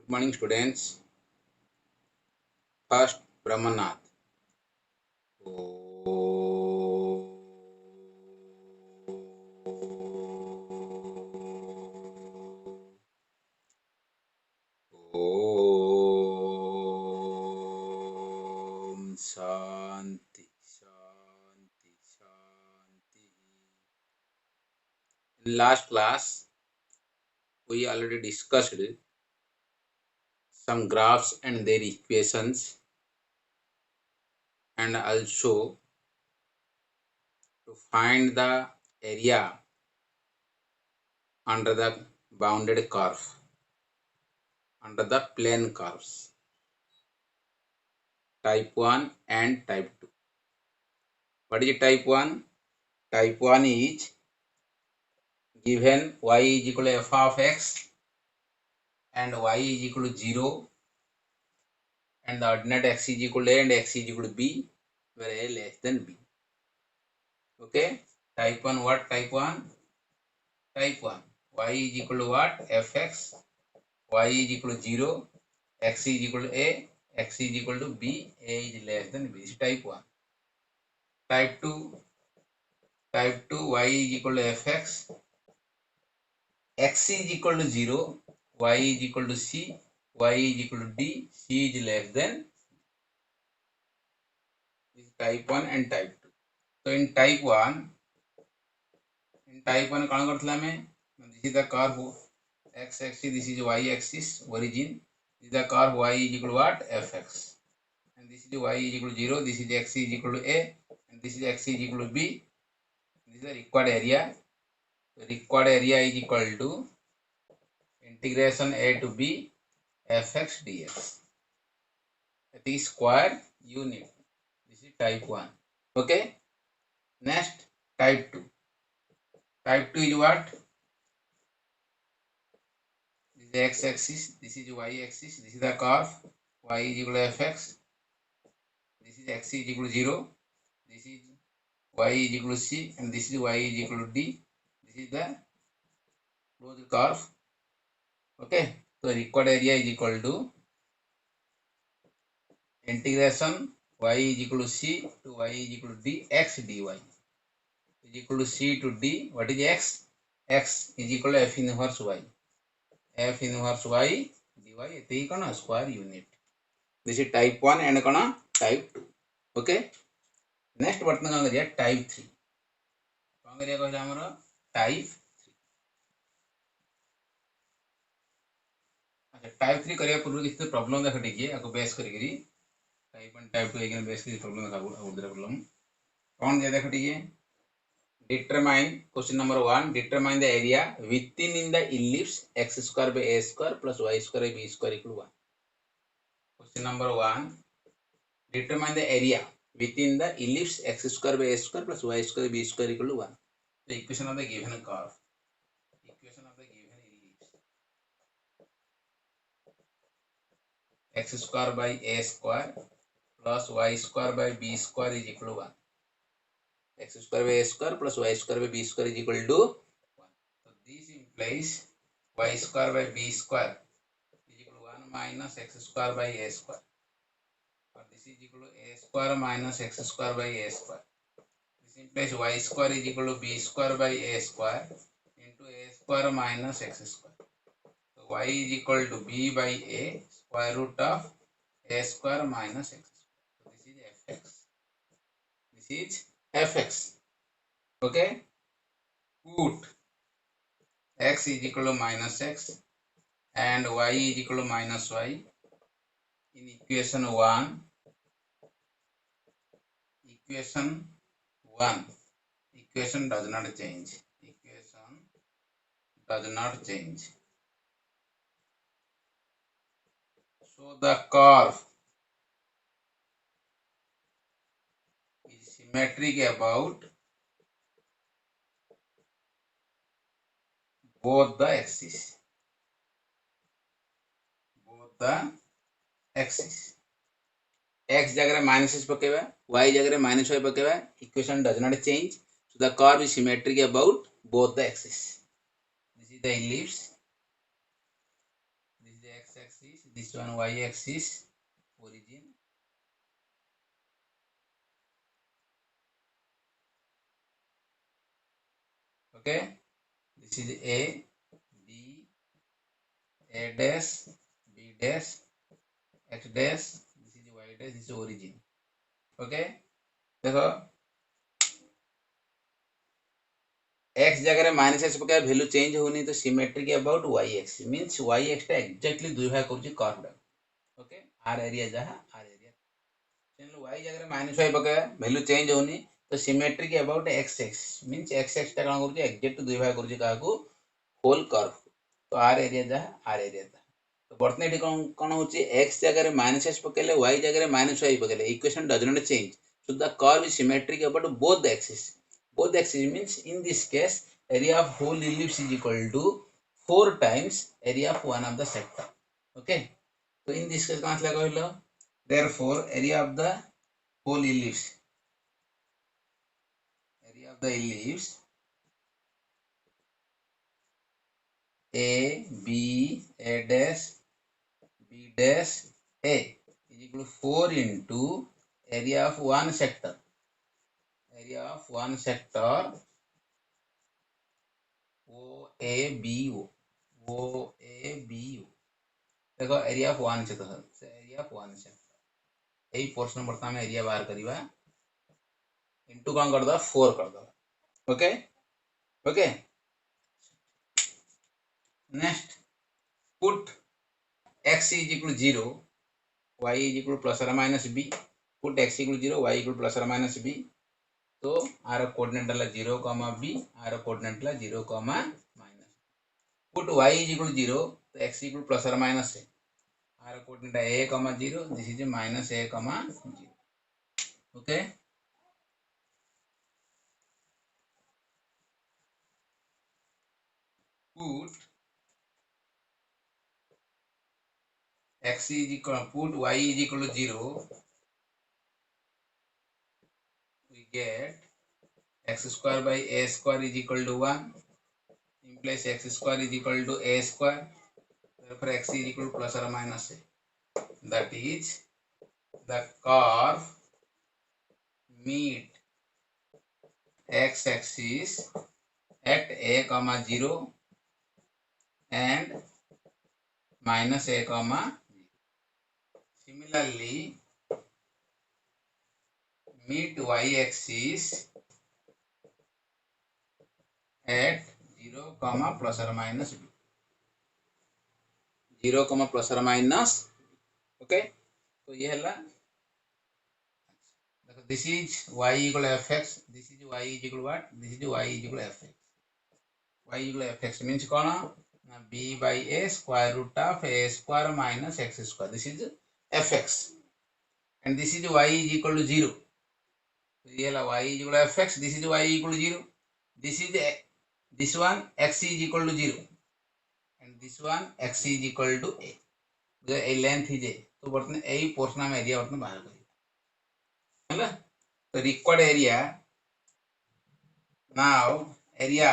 Good morning, students. First, Brahmanath. Om Shanti, Shanti, Shanti. In last class, we already discussed some graphs and their equations, and also to find the area under the bounded curve, under the plane curves, type 1 and type 2. What is type 1? Type 1 is given y is equal to f of x and y is equal to 0 and the ordinate x is equal to a and x is equal to b, where a less than b. Okay, type 1 what? Type 1 y is equal to what? fx, y is equal to 0, x is equal to a, x is equal to b, a is less than b. This is type 1. Type 2 y is equal to fx, x is equal to 0, y is equal to c, y is equal to d, c is less than. This is type 1 and type 2. So in type 1 कौन करथिला में, this is the curve x axis, this is y axis origin, this is the curve y is equal to what? fx, and this is y is equal to 0, this is x is equal to a, and this is x is equal to b. This is the required area. The required area is equal to integration a to b fx dx. That is square unit. This is type 1. Okay. Next, type 2. Type 2 is what? This is x axis, this is y axis, this is the curve y is equal to fx, this is x is equal to 0, this is y is equal to c, and this is y is equal to d. This is the closed curve. Okay, so required area is equal to integration y is equal to c to y is equal to d x dy is equal to c to d. What is x? X is equal to f inverse y. F inverse y dy is equal to square unit. This is type 1 and type 2. Okay. Next बर्तन कौन करिया? Type 3. कौन करिया कहला हमरो? Type 3. अच्छा, type 3 करिया पूर्व किसी प्रॉब्लम देखा देखिए आपको बेस करिकरी type 1 type 2 एक बेस की प्रॉब्लम देखा उधर प्रॉब्लम कौन दे देखा देखिए. Determine question number 1. Determine the area within in the ellipse x square by a square plus y square by b square equal to 1. Question number 1. Determine the area within the ellipse x square by a square plus y square by b square equal to 1. The equation of the given curve. Equation of the given ellipse. X square by a square plus y square by b square is equal to 1. X square by a square plus y square by b square is equal to 1. So this implies y square by b square is equal to 1 minus x square by a square. Or this is equal to a square minus x square by a square. This implies y square is equal to b square by a square into a square minus x square. So y is equal to b by a square root of a square minus x square. So this is fx. This is fx. Okay. Put x is equal to minus x and y is equal to minus y in equation 1. Equation 1. Equation does not change. Equation does not change. So the curve is symmetric about both the axes. Both the axes. X जगह minus x पकेवा, y जगह minus y पकेवा. Equation does not change. So the curve is symmetric about both the axes. This is the ellipse. This is the x-axis. this one y axis origin, okay, this is a b, a dash, b dash, x dash, this is y dash, this is origin, okay. देखो x जगह minus x पका value change होनी तो symmetric about y axis means y x टा exactly दुई भाग करूची curve, okay, are area जहा आर एरिया चलो y जगह माइनस y पका वैल्यू चेंज होनी तो symmetric about x axis means x x टा कोन करूची एग्जैक्ट दुई भाग करूची काको होल कर्व, तो आर एरिया जहा आर एरिया जहा तो बर्तन एठी कोन होची x जगह माइनस x पकेले y जगह माइनस y पकेले equation does not change, so the curve is symmetric about both the axes. Both the axes means in this case area of whole ellipse is equal to 4 times area of one of the sector, okay. So in this case कहाँ लगा हुआ, therefore area of the whole ellipse, area of the ellipse a b a dash b dash a is equal to 4 into area of one sector, area of one sector OABO, OABO देखो area of one sector से area of one sector यही portion बर्तमान में area बाहर करिवा into कौन कर दो 4 कर दो, okay okay. Next put x is equal to 0, y is equal to plus or minus b, put x equal to 0, y equal to plus or minus b, तो आर कोऑर्डिनेट ला 0, b, आर कोऑर्डिनेट ला 0, minus, put y is equal to 0 तो x equal to plus or minus है, आर coordinate a, 0, this is minus a, 0, okay. Put x is equal, put y is equal to 0, we get x square by a square is equal to 1, implies x square is equal to a square, therefore x is equal to plus or minus a, that is the curve meet x axis at a, 0 and minus a, 0. Similarly, meet y axis at 0, plus or minus b, 0, plus or minus, okay. तो ये है this is y equal to fx, this is y is equal to what, this is y is equal to fx, y equal to fx means कौन b by a square root of a square minus x square, this is fx, and this is y is equal to 0, तो ये है y is equal to fx, this is y equal to 0, this is this one x is equal to 0 and this one x is equal to a, जो a length is a, तो बर्तन यही portion में area बर्तन बाहर करिए, है तो required area now area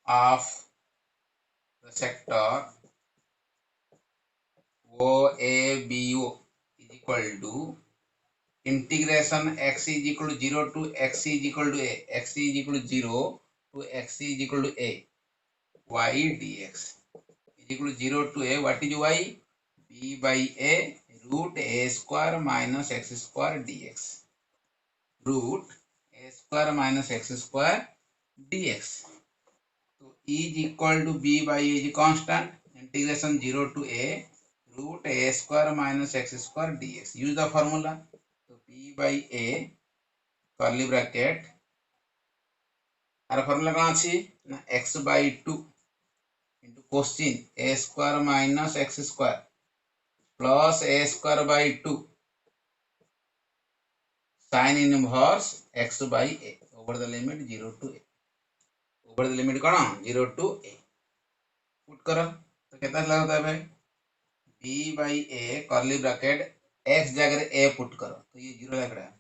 of the sector OABO is equal to integration x is equal to 0 to x is equal to a, x is equal to 0 to x is equal to a, y dx is equal to 0 to a, what is y, b by a root a square minus x square dx, root a square minus x square dx, so is equal to b by a is constant, integration 0 to a root a square minus x square dx, use the formula, so b by a curly bracket आर formula कौन अच्छी ना x by 2 into question a square minus x square plus a square by 2 sin inverse x by a over the limit 0 to a, over the limit कौन 0 to a, put करो तो कितना लगता है भाई b by a curly bracket x जगह a put करो तो ये 0 लग रहा है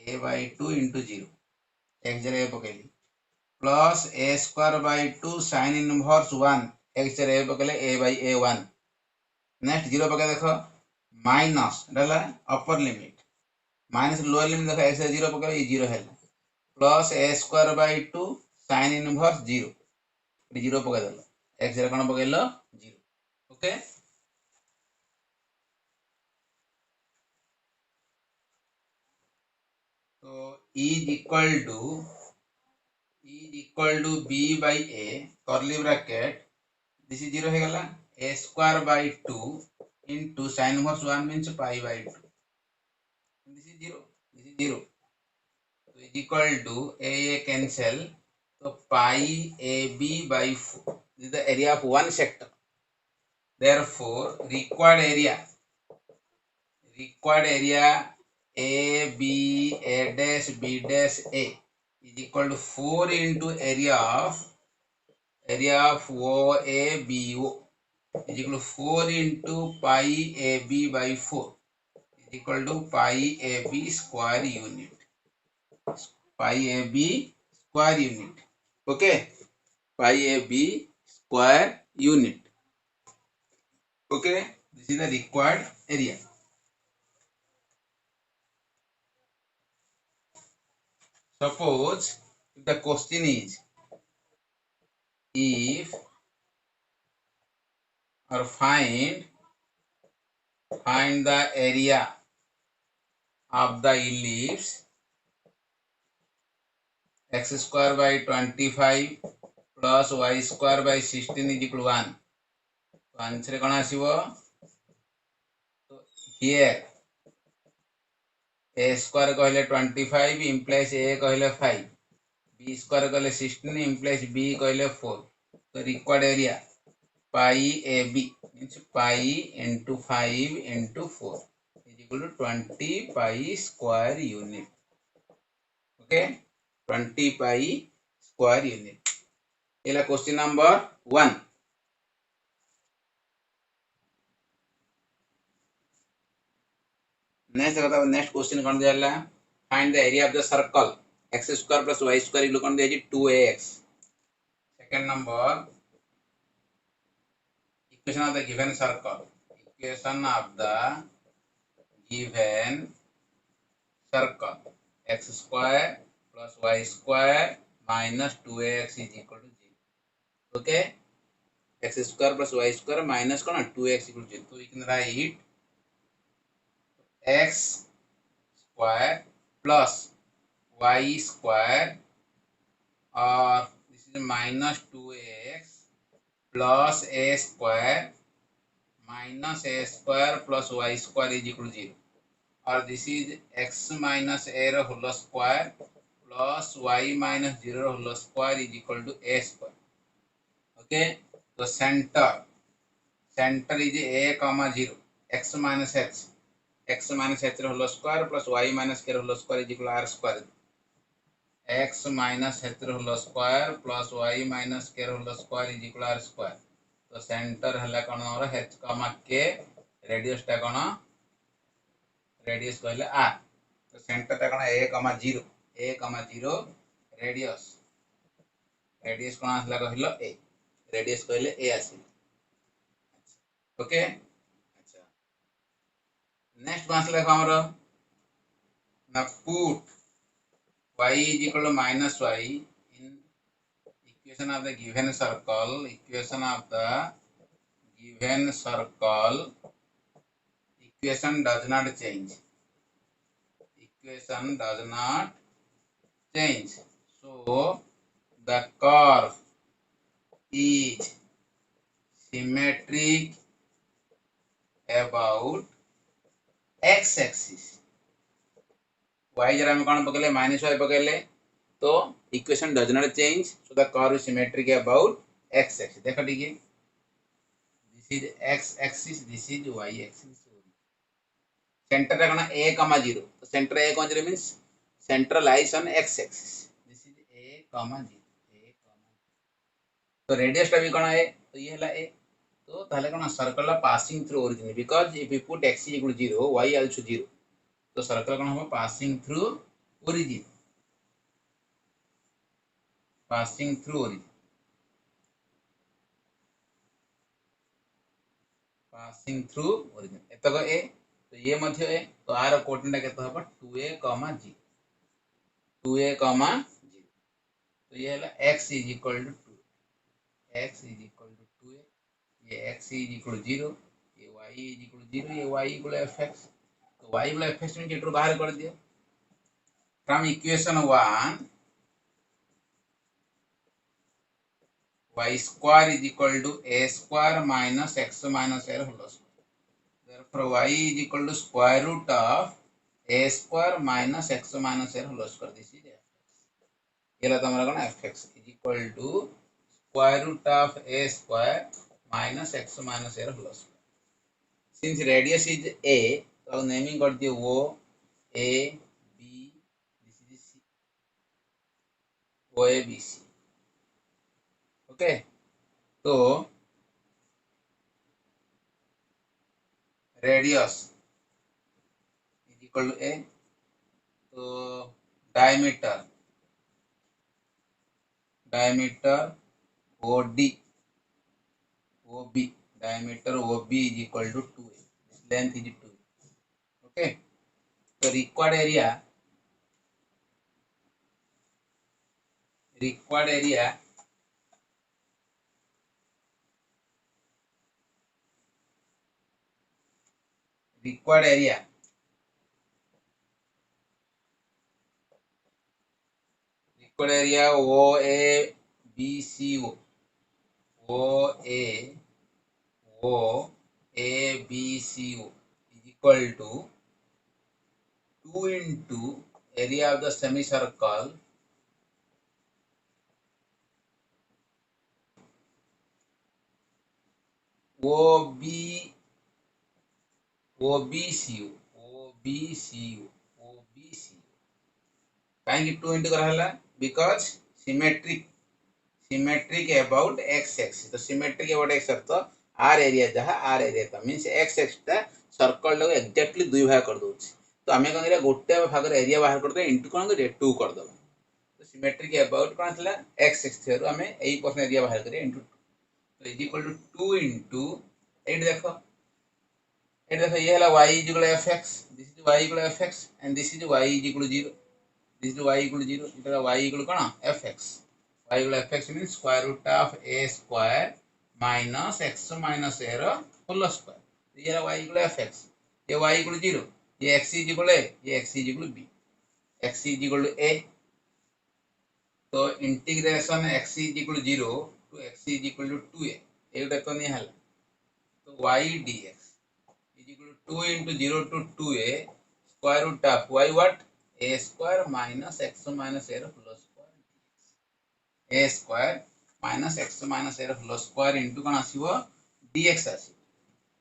a by 2 into 0 x जगह a पकड़ी plus a square by 2 sin inverse 1 x जगह a पकड़े a by a 1 नेक्स्ट 0 पके देख minus upper limit minus lower limit देख एक्स 0 पके ये 0 है plus A square by 2 sin inverse 0 0 पके देल एक्स रे कोन पकेलो 0 ओके तो is equal to b by a curly bracket this is 0 है गला a square by 2 into sin inverse 1 means pi by 2 this is 0 so is equal to a cancel so pi ab by 4 this is the area of one sector therefore required area a b a dash b dash a is equal to 4 into area of OABO is equal to 4 into pi AB by 4 is equal to pi AB square unit. Pi AB square unit. Okay. Pi AB square unit. Okay. This is the required area. Suppose if the question is if or find the area of the ellipse x square by 25 plus y square by 16 is equal to 1 तो answer कौन आसीबो तो here a square कहले 25 implies a कहले 5 b square कहले 16 implies b कहले 4 तो required area pi ab means pi into 5 into 4 is equal to 20 pi square unit okay 20 pi square unit ये question number 1 next question कौन दिया find the area of the circle x square plus y square equal कौन दिया 2ax second number equation of the given circle x square plus y square minus 2ax is equal to 0 okay x square plus y square minus कौन 2x equal to 0 तो we can write x square plus y square or this is minus 2ax plus a square minus a square plus y square is equal to 0 or this is x minus a whole square plus y minus 0 whole square is equal to a square okay so center is a comma 0 x minus h whole square plus y minus k whole square is equal to r square x minus h whole square plus y minus k whole square is equal to r square तो centre है कौन h कमा k radius टा कौन radius कहले r तो centre टा कौन a कमा 0 रेडियस कौन आसला कहलो a रेडियस कहले a आसी ओके अच्छा नेक्स्ट कौन आसला हमरो ना put y is equal to minus y in equation of the given circle equation does not change so the curve is symmetric about x axis y जरा में कौन पकेले माइनस y पकेले तो equation does not change so the curve is symmetric about x axis देखो ठीक this is x axis this is y axis centre रे कौन a, 0 तो centre a, 0 means centre lies on x axis this is a, 0 तो radius टा भी कौन है तो ये हला a तो ताले कौन circle passing through origin because if you put x equal to 0 y also 0 तो सर्कल कौन हो passing through origin passing through origin एतक ए तो ये मध्य ए तो आर कोऑर्डिनेट केते हबो 2a, 0 2a, 0 तो ये है x is equal to 2 x is equal to 2a ये x इज इक्वल टू 0 ये y इज इक्वल टू 0 ये y इक्वल fx तो y इक्वल fx में जेटर बाहर कर दियो from equation 1 y square is equal to a square minus x minus a whole square. Therefore, y is equal to square root of a square minus x minus a whole square. This is fx. ये तुम्हारा कौन fx is equal to square root of a square minus x minus a whole square. Since radius is a, तो naming कर दियो O, A, B, this is C. O, A, B, C. Okay. तो radius is equal to a तो diameter OD OB diameter OB is equal to 2a this length is 2 okay so required area OABCO OABCO is equal to 2 into area of the semicircle OBCO कहीं 2 into करा because symmetric about x axis तो symmetric about x earth r area जहाँ r area था means x axis ता circle को exactly दुई भाग कर दोछि तो हमें कौन करिया गोटे भाग एरिया बाहर कर दे इनटू कोन करिया 2 कर दो तो सिमेट्रिक अबाउट कोन थला x axis थेरु हमें 8% एरिया बाहर करिया इनटू तो is equal to 2 into eight देखो ये हला y is equal fx this is y equal fx and this is y is equal 0 this is y equal to 0 इतना y equal to कौन fx y equal to fx means square root of a square minus x minus a रो whole square तो ये y equal to fx ये y equal to 0 ये x is equal to a ये x is equal to b x is equal to a तो integration x is equal to 0 to x is equal to 2a एटा तो नहीं हल तो y dx is equal to 2 into 0 to 2a square root of y what a square minus x minus a whole square dx a square minus x minus a whole square into कौन आसीबो dx आसीबो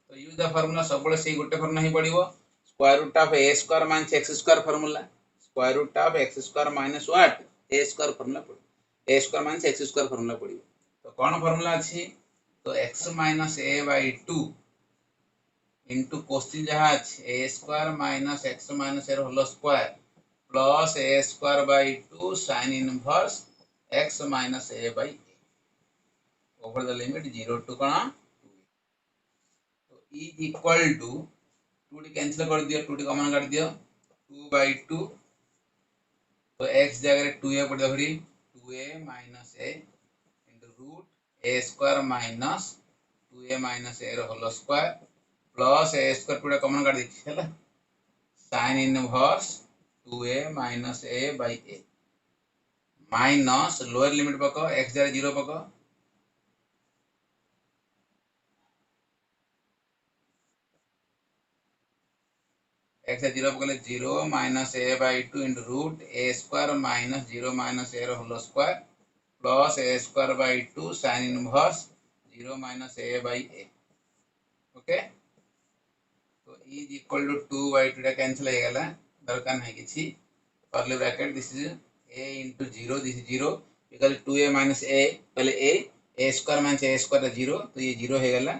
तो use the formula सब बळे सेही गोटे formula ही पडिबो square root of a square minus x square formula square root of x square minus what a square formula पडिबो a square minus x square formula पडिबो तो कौन फार्मूला अछि तो x minus a by 2 into question जहां अछि a square minus x minus a whole square plus a square by 2 sin inverse x minus a by a over the limit 0 to कौन 2 तो is equal to 2 T cancel कर दियो 2 T common काट दियो 2 by 2 तो x जगह 2a पड़ जाबरी 2a minus a into root a square minus 2a minus a रो whole square plus a square पूरा कॉमन काट दी हैला sin inverse 2a minus a by a minus lower limit पको x जरा 0 पको x 0 पकले 0 minus a by 2 into root a square minus 0 minus a whole square plus a square by 2 sin inverse 0 minus a by a okay तो is equal to 2 by 2 टा cancel हो गला दरकार नहीं किछि curly bracket this is a into 0 this is 0 because 2a minus a पहले a square minus a square 0 तो ये 0 हो गला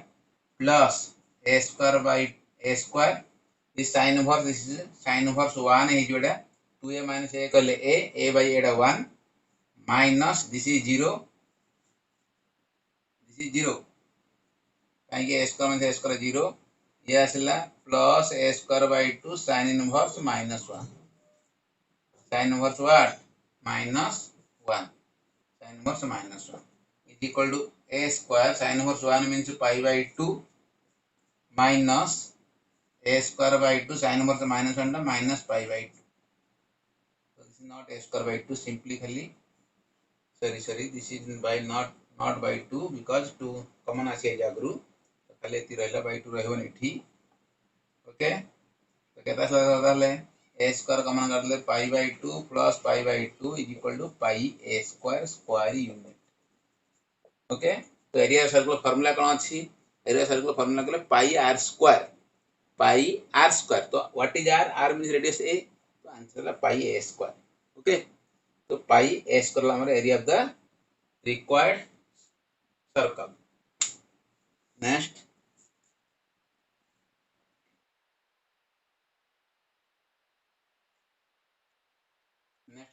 plus a square by a square this sin inverse 1 है जोड़ा 2a minus a कले a by a 1 minus this is 0 काहे a square minus a square 0 ये आसला plus A square by 2 sin inverse -1 sin inverse what -1 sin inverse -1 is equal to a square sin inverse 1 means pi by 2 minus a square by 2 sin inverse -1 minus pi by 2. So this is not a square by 2, simply khali sorry this is by not by 2 because 2 common आसी जागरू तो खाली एति रहला by 2 रहबो एठी. Okay तो केता सदा ले a square कॉमन कर ले pi by 2 plus pi by 2 is equal to pi a square unit. Okay तो एरिया सर्कुलर फार्मूला कौन अछि एरिया सर्कुलर फार्मूला कहले पाई आर स्क्वायर तो what is r means radius a तो answer है pi a square. Okay तो pi a square हमारा area of the required circle. Next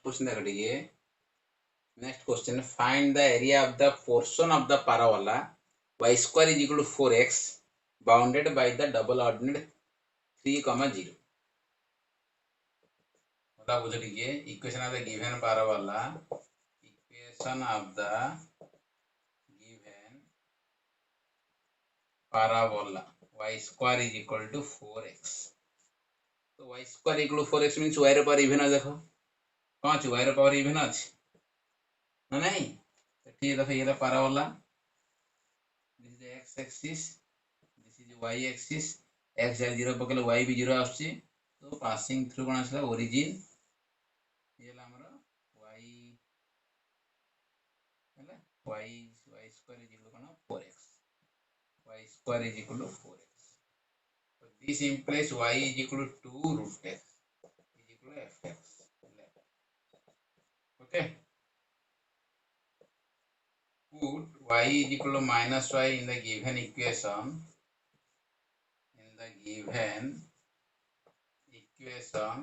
question देखो ये next question find the area of the portion of the parabola y square is equal to 4x bounded by the double ordinate 3, 0. बता बुझ लीजिए equation of the given parabola equation of the given parabola y square is equal to 4x. तो y square equal to 4x means y रे power even देखो कौन छ y रे power even अछि ना नहीं तो ठीक देखो ये parabola this is x axis this is y axis x है 0 पकले y भी 0 आछी तो पासिंग थ्रू कोन आछला ओरिजिन ये ला हमर y हैला y square is equal to 4x y square is equal to 4x. So this implies y is equal to 2 root x is equal to fx. Okay. Put y is equal to minus y in the given equation. In the given equation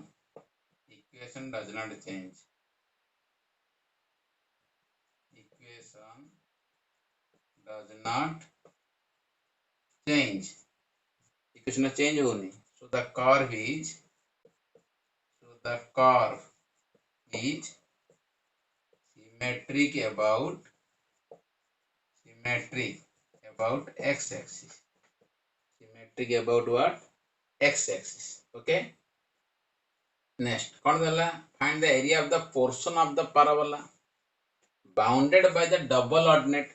does not change. Equation does not change. Equation change होनी. So the curve is symmetric about x axis. Symmetric about what? X axis. Okay. Next, find the area of the portion of the parabola bounded by the double ordinate.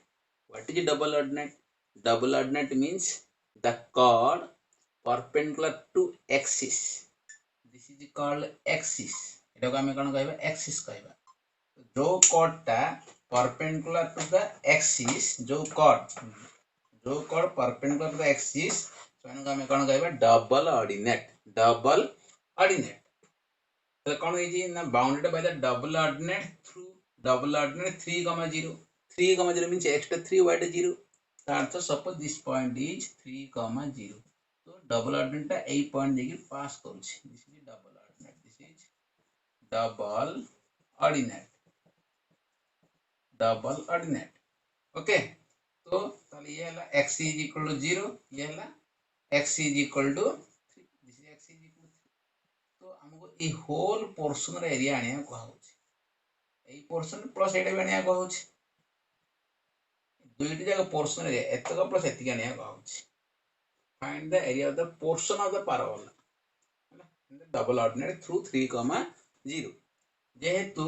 What is double ordinate? Double ordinate means the chord perpendicular to axis. This is called axis. एटा को हमें कौन कहबा axis कहबा. जो chord टा perpendicular to the axis जो chord perpendicular to the axis सोन को हमें कौन कहबा double ordinate. तो कौन है जी ना bounded by the double ordinate through double ordinate 3, 0. 3, 0 means x to 3 y to 0. So suppose this point is 3, 0. So double ordinate टा ए पॉइंट देके पास करूछि. This is double ordinate. This is double ordinate. Okay. तो ताले ये हला x is equal to 0 ये हला x is equal to 3. This is x is equal to 3. तो हमको ए होल पोर्शन रे एरिया आनिया को होछि. ए पोर्शन प्लस एटा आनिया को होछि. दुईटी जगह पोर्शन एरिया एतक प्लस एतिक आनिया को होछि. Find the area of the portion of the parabola in the double ordinate through 3, 0. जेहेतु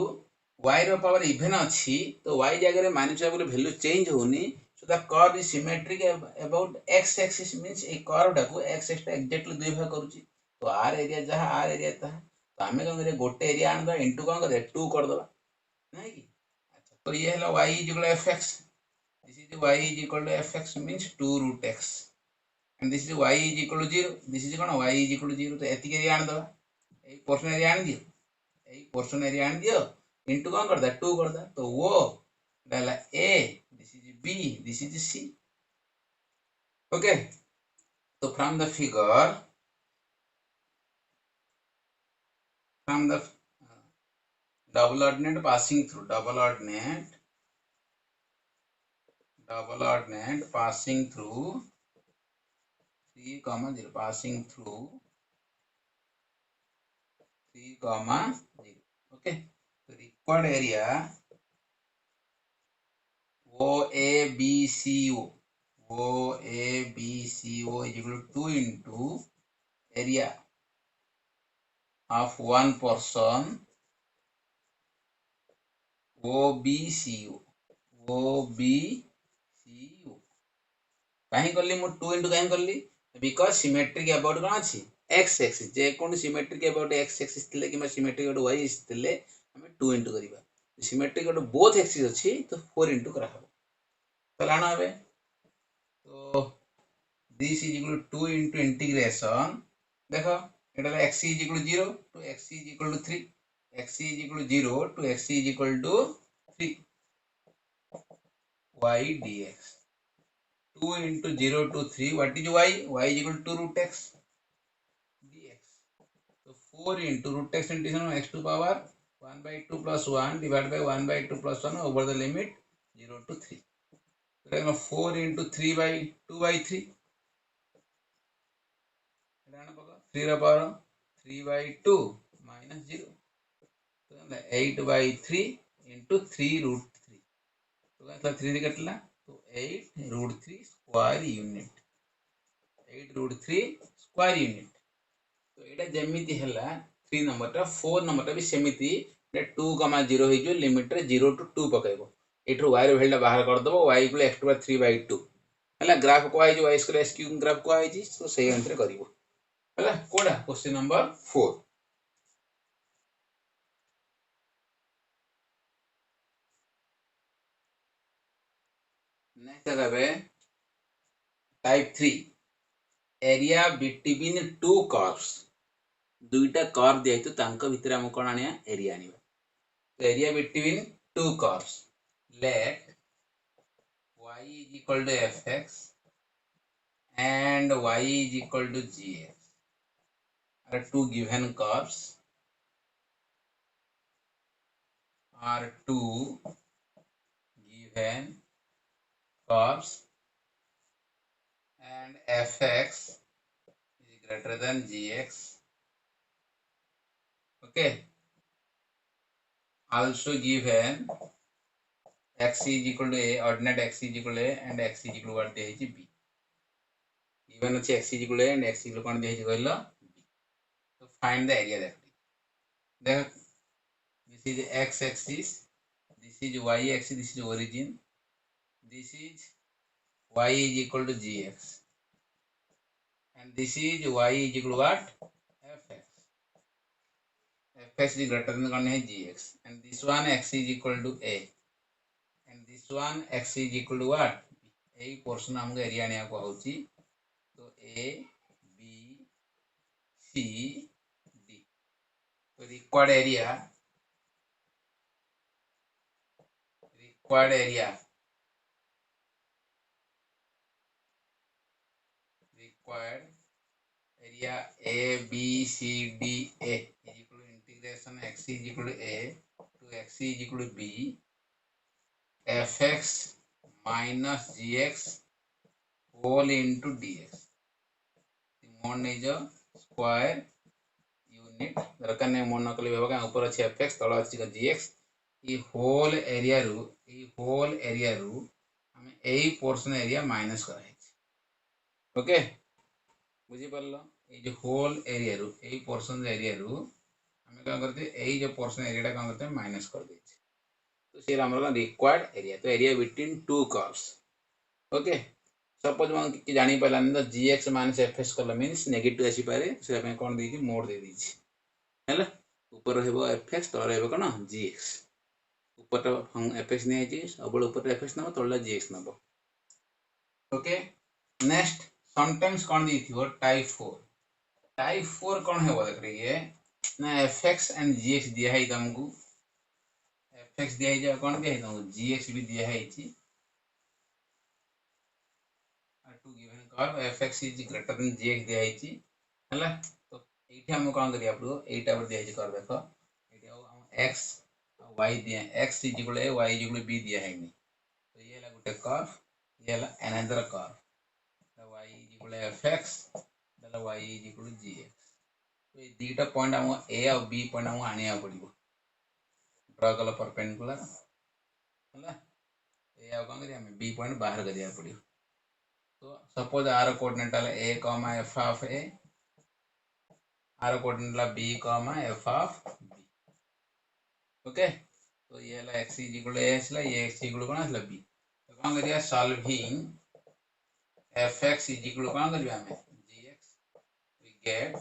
y रो पावर इवन अछि तो y जगह रे माइनस वैल्यू चेंज होनी. So the curve is symmetric about x axis means A curve टा को x axis exactly दुई भाग करूची. तो r एरिया जहां r एरिया ता तो हमें कोन करे गोटे एरिया आनबा इनटू कोन करे 2 कर दबा नहीं की. अच्छा तो ये हला y equal to fx. This is y is equal to fx means 2 root x. And this is y is equal to 0. This is कौन y is equal to 0. तो एतिक एरिया आन दबा ए पोर्शन एरिया आन दियो. ए पोर्शन एरिया आन दियो into कौन करदा 2 करदा. तो वो डाला a, this is b, this is c. Okay. So from the figure double ordinate passing through double ordinate passing through 3 comma 0 passing through 3 comma 0. Okay, so required area OABCO is equal to 2 into area of one person OBCO कहीं करली मु 2 into कहीं करली because symmetric about कौन अच्छी x axis J cone symmetric about x axis थिले कि symmetric about Y axis थिले हमें 2 into करिबा सिमेट्रिक अबाउट बोथ एक्सिस अच्छी तो 4 into करा हबो चला ना हबे तो this is equal to 2 into integration देखो एटा x is equal to 0 to x is equal to 3 x is equal to 0 to x is equal to 3 y dx 2 into 0 to 3 what is y y is equal to root x dx so 4 into root x into x to power 1 by 2 plus 1 divided by 1 by 2 plus 1 over the limit 0 to 3 so 4 into 3 by 2 by 3 3 रा power 3 by 2 minus 0 so 8 by 3 into 3 root 3 तो 3 कटला तो 8 root 3 square unit 8 root 3 square unit तो एटा जेमिति हला 3 number टा 4 number टा भी सेमिति 2 0 हे जो limit रे 0 to 2 पकाइबो एठो y रे वैल्यू बाहर कर दबो y इक्वल x * 3 by 2 हला ग्राफ को आई जो y square s cube graph को आई जी तो सही आंसर करिवो हला कोडा क्वेश्चन नंबर 4 नेक्स्ट है type 3 area between two curves दुईटा कर्व दिया तो तांको भितर हम कोन आनिया एरिया आनिबा तो area between two curves let y is equal to fx and y is equal to gx are two given curves are two given curves and fx is greater than gx okay also given x is equal to a ordinate x is equal to a and x is equal to what दिया है b given अच्छे x is equal to a and x is equal to कौन दिया है कहलो b so find the area देख this is x axis this is y axis this is origin this is y is equal to gx and this is y is equal to what fx fx is greater than कौन है gx and this one x is equal to a and this one x is equal to what a portion हमको area आने को होची तो a b c d तो required area required area a b c d a is equal to integration x is equal to a to x is equal to b fx minus gx whole into dx mode नहीं जो square unit दरकार नहीं mode न कले बेबा ऊपर अछि fx तळ अछि gx ई होल एरिया रू हम एई पोर्शन एरिया माइनस कराई ओके बुझी परलो ए जो होल एरिया रू एई पोर्शन एरिया रू हम का करते एई जो पोर्शन एरिया का करते माइनस कर दे तो से हमर रिक्वायर्ड एरिया तो area between two curves okay suppose मन कि जानि पलान तो gx - fx कल मींस नेगेटिव आसी पारे से हम कोन देछि मोड दे दिछि हैला ऊपर रहबो fx तळ रहबो कोन gx ऊपर तो हम fx नै छि सब ऊपर fx न तळला gx न ओके नेक्स्ट समटाइम्स कोन दिथिबो टाइप 4 कोन हेबो देख रही ना fx एंड gx दिया है तुमको fx दिया है कोन दिया है तुमको gx भी दिया है छि two given curve fx is greater than gx दिया है छि हला तो एठी हम कोन करिया आपको एटा पर दिया है कर्व देखो एठी हम x y दिया x is equal a y is equal b दिया है नहीं तो ये ला गुटे कर्व ये ला अनदर कर्व तो y is equal F X y is equal G X. तो ये दुईटा पॉइंट आम ए आ बी पॉइंट आमको आनिया पड़ो। ड्र कल परपेंडिकुलर है ए आ कौन करिया बी पॉइंट बाहर करिया पड़ो। तो सपोज आर coordinate A comma F of A, आर coordinate B comma F of B. Okay, तो ये है एक्स इज इक्वल ए आसला, ये एक्स इक्वल कौन आसला बी। तो कौन करिया solving f x is equal कौन करिया हमें g x, we get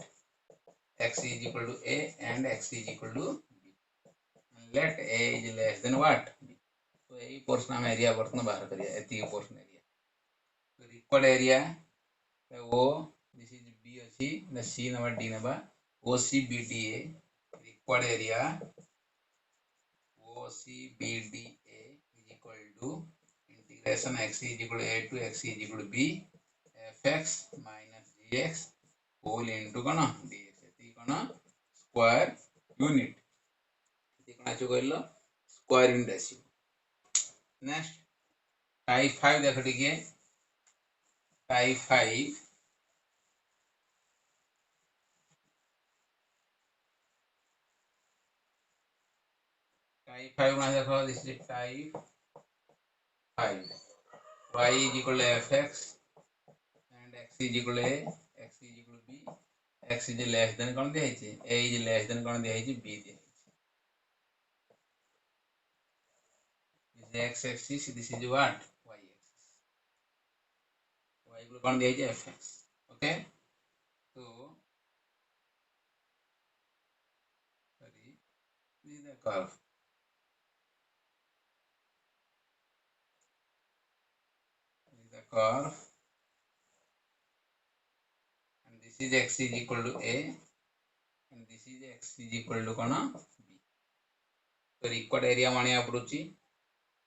x is equal to a and x is equal to b, and let a is less than what b। तो यही पोर्शन हम एरिया बर्तन बाहर करिया, एती पोर्शन एरिया। तो रिक्वायर्ड एरिया वो दिस इज बी अछि ना C number D number O C B D A. Required area O C B D A is equal to integration x is equal to a to x is equal to b F X minus G X whole into कौन D कौन square unit कौन आछो कहलो square unit आछो। Next type 5 देख टिके, type 5 type 5 में देखो this is type 5 y is equal to fx and x is equal to a, x is equal to b, x is less than कौन दिया है a is less than कौन दिया है b दिया है। this is x axis, this is what y axis, y को कौन दिया है fx। ओके, तो sorry this is the curve, this is the curve and this is x is equal to a and this is x is equal to कौन b। तो required area मानिया पड़ुची,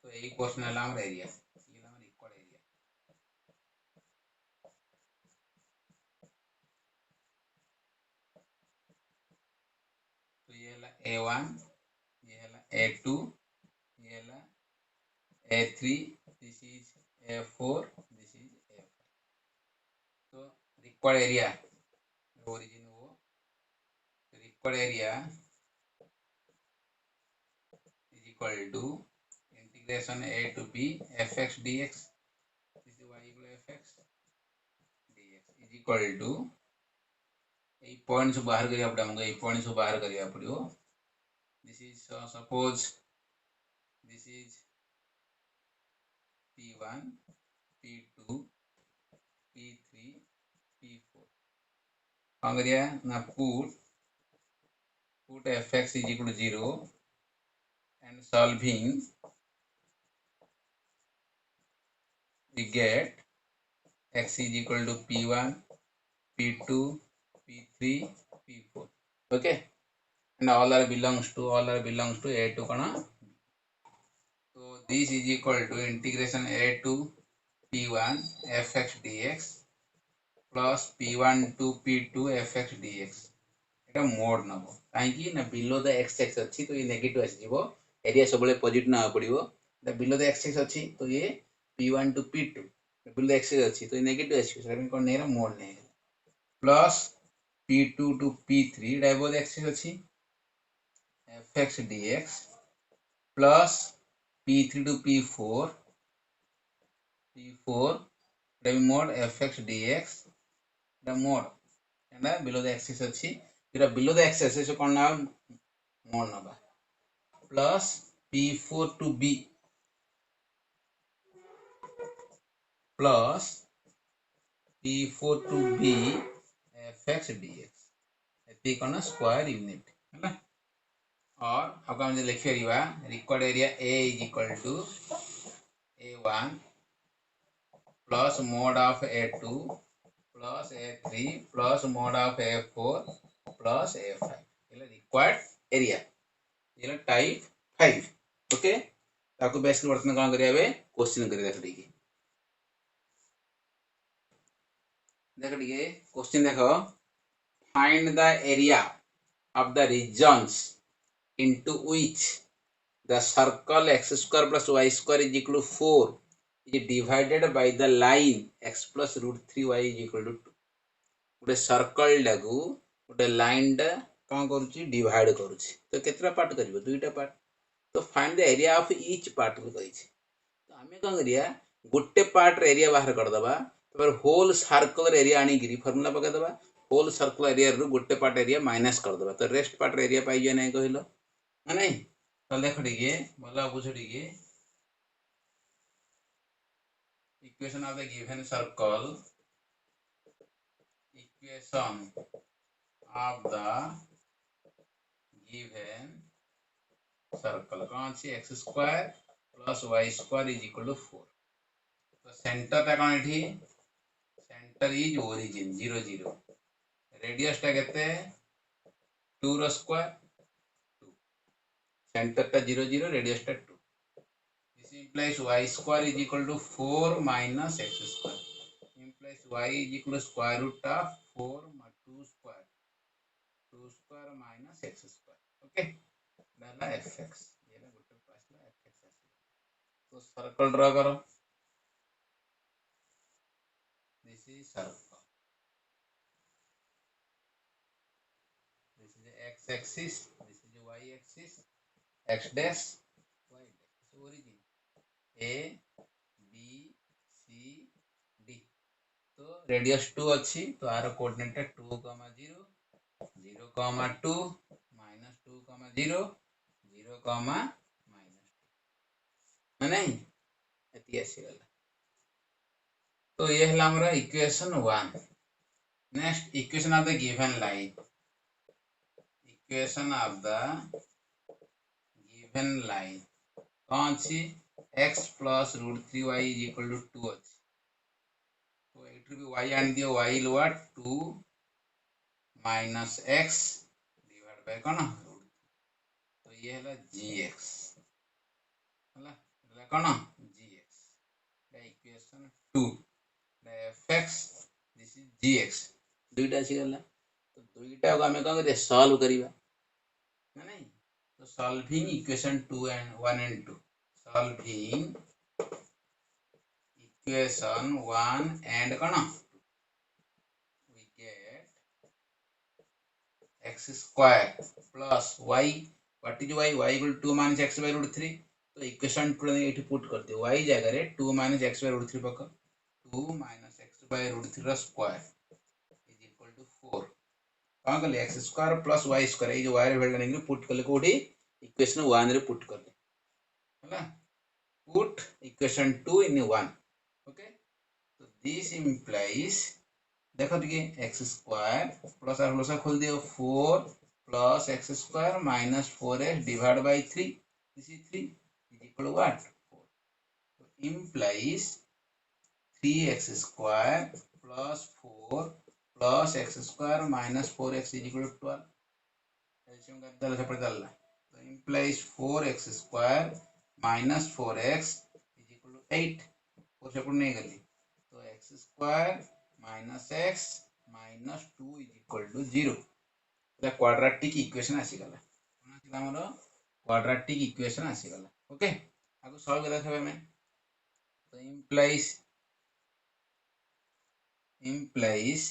तो यही पोर्शन है हमारा एरिया, ये हमारा रिक्वायर्ड एरिया। तो ये है a1, ये है a2, ये है a3, this is a4, this is a5। तो रिक्वायर्ड एरिया ओरिजिन वो required area is equal to integration a to b fx dx, this is y equal to fx dx is equal to A point से बाहर करिया पड़े हमको, ए point से बाहर करिया पड़ियो। This is suppose this is p1 p2 p3 p4। कौन करिया ना put fx is equal to 0 and solving we get x is equal to p1 p2 p3 p4। okay, and all are belongs to a to kana। so this is equal to integration a to p1 fx dx plus p1 to p2 fx dx। এটা mode নব কাইকি না below the x x अछि तो ये negative आसी जीवो, area सबले positive ना पड़िबो। The below the x x अछि तो ये p1 to p2 below the x x अछि तो ये नेगेटिव आसी, सेटा कोन नेरा मोड नै प्लस p2 to p3 डाइबो द x एक्स अछि fx dx plus p3 to p4 डाइबो mod fx dx the mod and below the x x अछि जेटा बिलो द x एक्स कोन ना मोड नबा plus p4 to b plus p4 to b fx dx एती कोन square unit है। और अब हम लिख परिबा required area a is equal to a1 plus mod of a2 plus a3 plus mod of a4 plus a5 ये required area, ये type 5। Okay, ताको बेस वर्तन कोन करिया बे क्वेश्चन करि देख टिके, देख टिके क्वेश्चन देखो find the area of the regions into which the circle x square plus y square is equal to 4 is divided by the line x plus root 3y is equal to 2. गोटे circle टाकू गोटे line टा कौन करुच्ची divide करुच्ची तो केतटा part करिवो दुईटा part तो find the area of each part को कहिछि तो आमे कौन करिया गोटे पार्ट रे एरिया बाहर कर दबा तपर होल सर्कल रे एरिया आनी गिरी फार्मूला पका दबा होल सर्कल एरिया रु गोटे पार्ट एरिया माइनस कर दबा तो रेस्ट पार्ट रे एरिया पाइ जे नै कहिलो नै तो देख टिके भला बुझ टिके equation of the given circle equation of the given circle कौन सी x square plus y square is equal to 4 तो सेंटर टा कौन एठी सेंटर इज ओरिजिन 0 0 रेडियस टा केते 2 रो स्क्वायर 2 सेंटर टा 0 0 रेडियस टा 2 this implies y square is equal to 4 minus x square implies y is equal to square root of 4 2 square minus x square okay डाला fx ये ना गोटे पासला fx आसी तो सर्कल ड्रा करो this is circle this is the x axis this is the y axis x dash y dash origin a b c d तो radius 2 अच्छी तो आर कोऑर्डिनेट 2, 0 0, 2 minus 2, 0 0, minus 2 नहीं एती आसी गला तो ये हला हमरा equation 1 next equation of the given line equation of the given line कौन सी x plus root 3y is equal to 2 अच्छी तो एटू भी y आन दियो y लुआ 2 minus x डिवाइड बाय कोन रूट तो ये हला gx हला हला कोन gx the equation 2 the fx this is gx दुईटा छि गला तो दुईटा को हमें कोन सॉल्व करिवा ना नहीं तो solving equation 2 and 1 and 2 solving equation 1 and cone we get x square plus y what is y y equal to 2 minus x by root 3 तो इक्वेशन 2 ने एठी पुट कर दियो y जगह रे 2 minus x by root 3 पक 2 minus x by root 3 रा square is equal to 4 कौन कर x square plus y square a जो y रे वैल्यू नहीं पुट कर ले कोठी इक्वेशन 1 रे पुट कर ले हला put equation 2 in 1 okay so this implies देखो देखिए x स्क्वायर प्लस आर प्लस खोल दियो 4 plus x square minus 4x divide by 3 this is 3 is equal to what 4 so implies 3x square plus 4 plus x square minus 4x is equal to 12 LCM कर दला separate दला तो implies 4x square minus 4x is equal to 8 और separate नहीं गली तो x स्क्वायर minus x minus 2 is equal to 0 the quadratic equation आसी गला कोन आसी हमरो क्वाड्रेटिक इक्वेशन आसी गला ओके आगो सॉल्व करा थबे में तो implies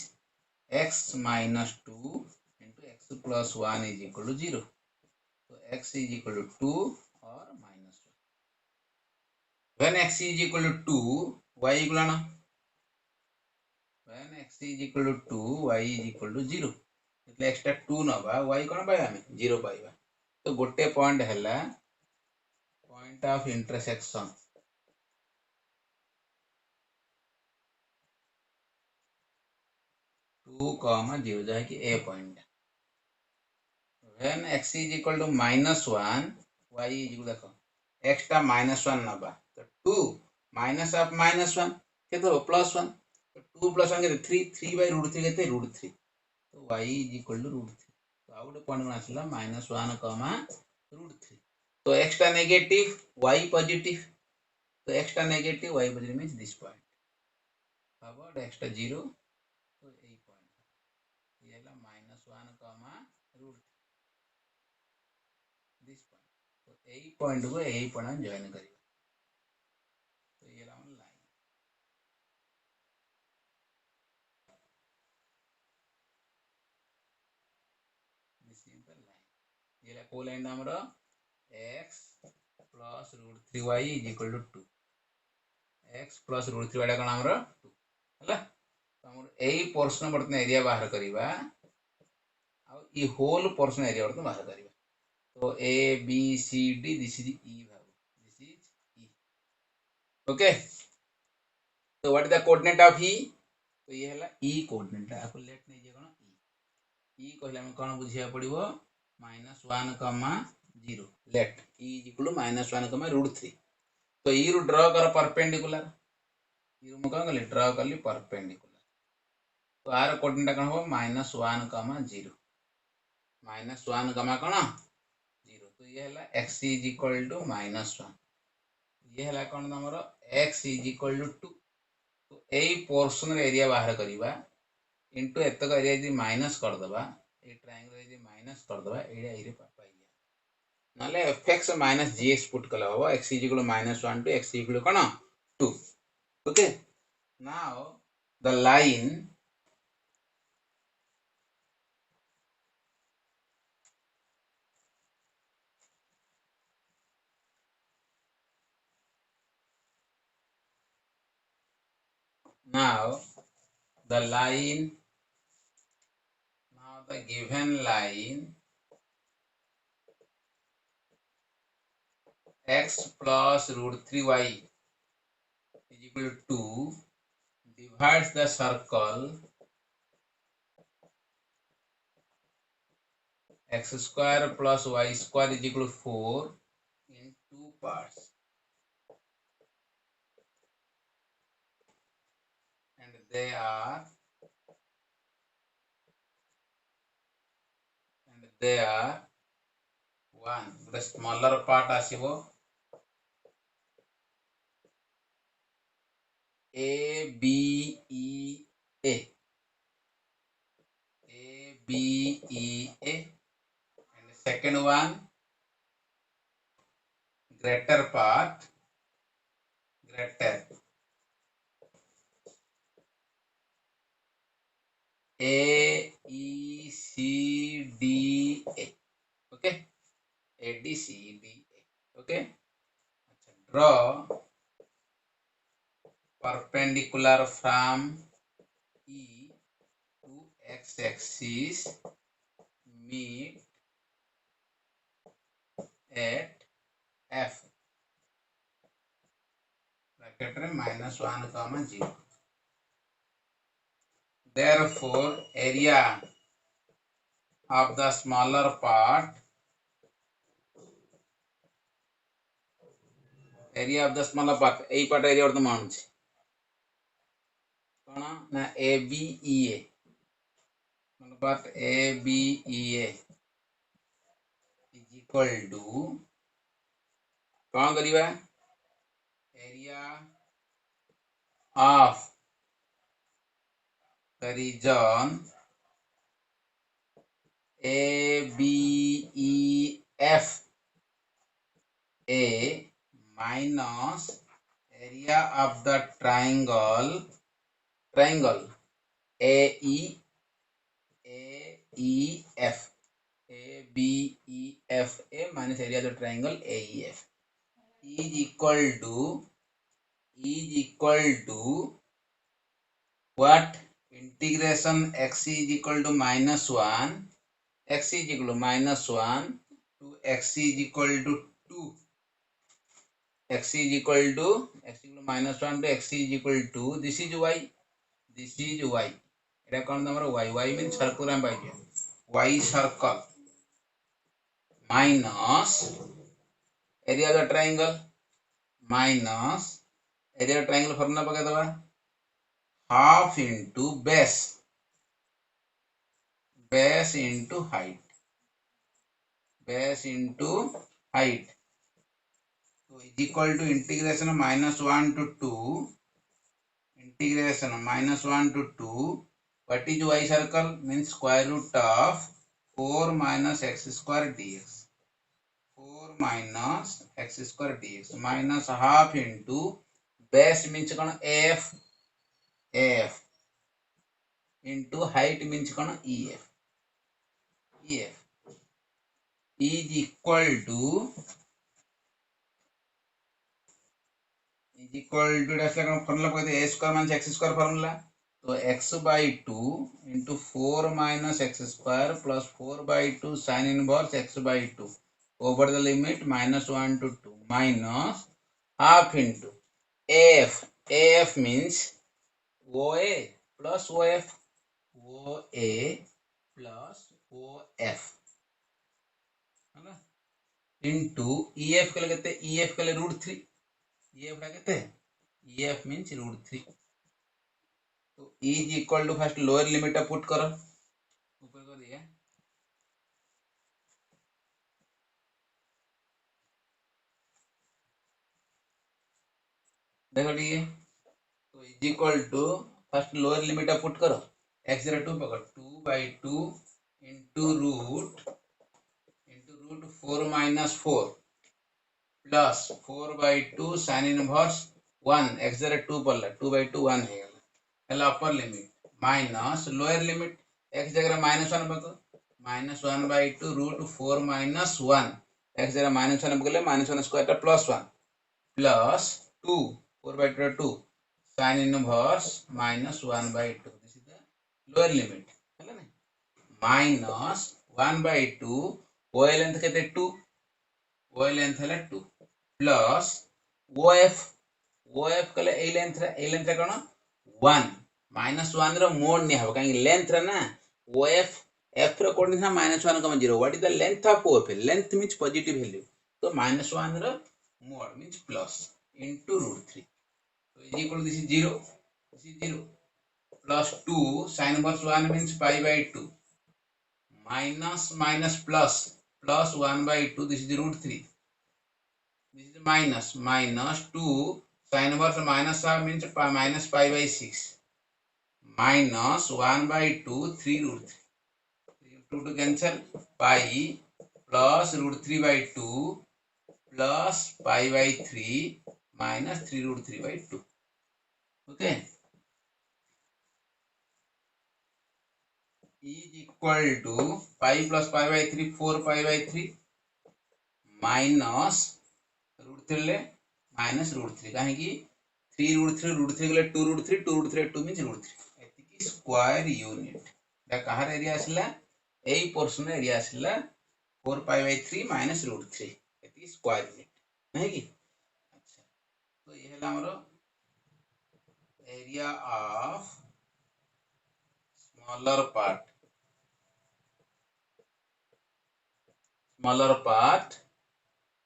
x minus 2 into x plus 1 is equal to 0 so x is equal to 2 or minus 1 when x is equal to 2 y equal to when x is equal to 2 y is equal to 0 એટલે extra 2 नबा y कोन पाइ हमें 0 पाइबा तो गोटे point हैला point of intersection 2, 0 जाय कि a point when x is equal to -1 y is equal देखो x टा -1 नबा तो 2 माइनस ऑफ -1 केतो +1 तो 2 + 1 के 3 by √3 केते √3 तो y is equal to √3 तो आउट पॉइंट में आसला -1, √3 तो x टा नेगेटिव y पॉजिटिव तो x टा negative y positive means this point about x टा 0 तो ए पॉइंट ये ला -1, √3 दिस पॉइंट तो ए पॉइंट को ए पॉइंट जॉइन करियो तो ये ला सिंपल लाइन ये को लाइन हमरो x plus √3y is equal to 2 x plus √3y कोन हमरो 2 हला तो हमर एई पोर्शन बर्तन एरिया बाहर करिवा आ ई होल पोर्शन एरिया बर्तन बाहर करिवा तो a b c d this is e भागो this is e okay so what is the coordinate of e तो ये हला e कोऑर्डिनेट आपको लेट नहीं जे कोन e कहले हम कोन बुझिया पड़िबो -1, 0 late e is equal to -1, √3 तो e रू ड्रा कर परपेंडिकुलर e रू म कोन करली ड्रा करली परपेंडिकुलर तो आर कोऑर्डिनेट कोन हो -1, 0 -1, कोन 0 तो ये हला x is equal to -1 ये हला कोन हमरो x is equal to 2 तो एई पोर्शन रे एरिया बाहर करिवा इनटू एतक एरिया यदि माइनस कर दबा ए ट्रायंगल यदि माइनस कर दबा एरिया एरे पापा या नाले fx माइनस gx पुट कला हो x is equal to -1 to x is equal to cone 2 okay now the line now the given line x plus √3y is equal to 2 divides the circle x square plus y square is equal to 4 in 2 parts and they are 1 the smaller part asibo a b e a b e a and the second one greater part greater a e c d a okay a d c d a okay draw perpendicular from e to x axis meet at f bracket रे -1, 0 therefore area of the smaller part ei part area ortho manuchi कोन ना a b e a small part a b e a is equal to cone करिवा area of the region a b e f a minus area of the triangle AEF ABEF A minus area of the triangle AEF is equal to what integration x is equal to -1 x is equal to -1 to x is equal to 2 x is equal to -1 to x is equal to this is y এটা কোন তোমার y means circle am পাইছে y circle minus area of the triangle minus area of the triangle formula पका दबा half into base into height so is equal to integration -1 to 2 integration -1 to 2 what is y circle means square root of 4 minus x square dx 4 minus x square dx minus half into base means cone af into height means cone ef is equal to formula कहते हैं a square minus x square formula तो x by 2 into 4 minus x square plus 4 by 2 sin inverse x by 2 over the limit -1 to 2 minus half into AF means OA plus OF OA plus OF है ना into EF के लिए कहते हैं EF के लिए √3 EF का कहते हैं EF means √3 तो is equal to first lower limit put करो ऊपर कर दिया देखो ठीक तो is equal to first lower limit put करो x02 पकड़ 2/2 into root 4 minus 4 plus 4/2 sin inverse 1 x02 पड़ला 2/2 1 है upper limit minus lower limit x जगह -1 पकड़ -1/2 √4 minus 1 x जगह -1 पकड़ले -1 square +1 plus 2 4/2 2 sin inverse -1/2 this is the lower limit है ना minus 1/2 OA लेंथ कहते 2 OA लेंथ है 2 plus OF कले ए लेंथ कौन 1 -1 रो मोड नहीं हो कहीं लेंथ रे ना OF F रो कोड ना -1, 0 what is the length of OF length means positive value तो -1 रो mod means plus into √3 so is equal to this is 0 plus 2 sin inverse 1 means pi/2 minus plus 1/2 this is √3 this is minus 2 sin inverse minus half means minus pi/6 minus 1/2 3 √3 2 to cancel pi plus √3/2 plus pi/3 minus 3 √3/2 okay is equal to pi plus pi/3 4 pi/3 minus √3 ले minus √3 कहीं की 3 √3 गले 2 √3 2 √3 2 means √3 एतिकी square unit दा कहार area आसला एई portion area आसला 4 pi/3 minus √3 एतिकी square unit नहीं की अच्छा तो ये है हमरो area of smaller part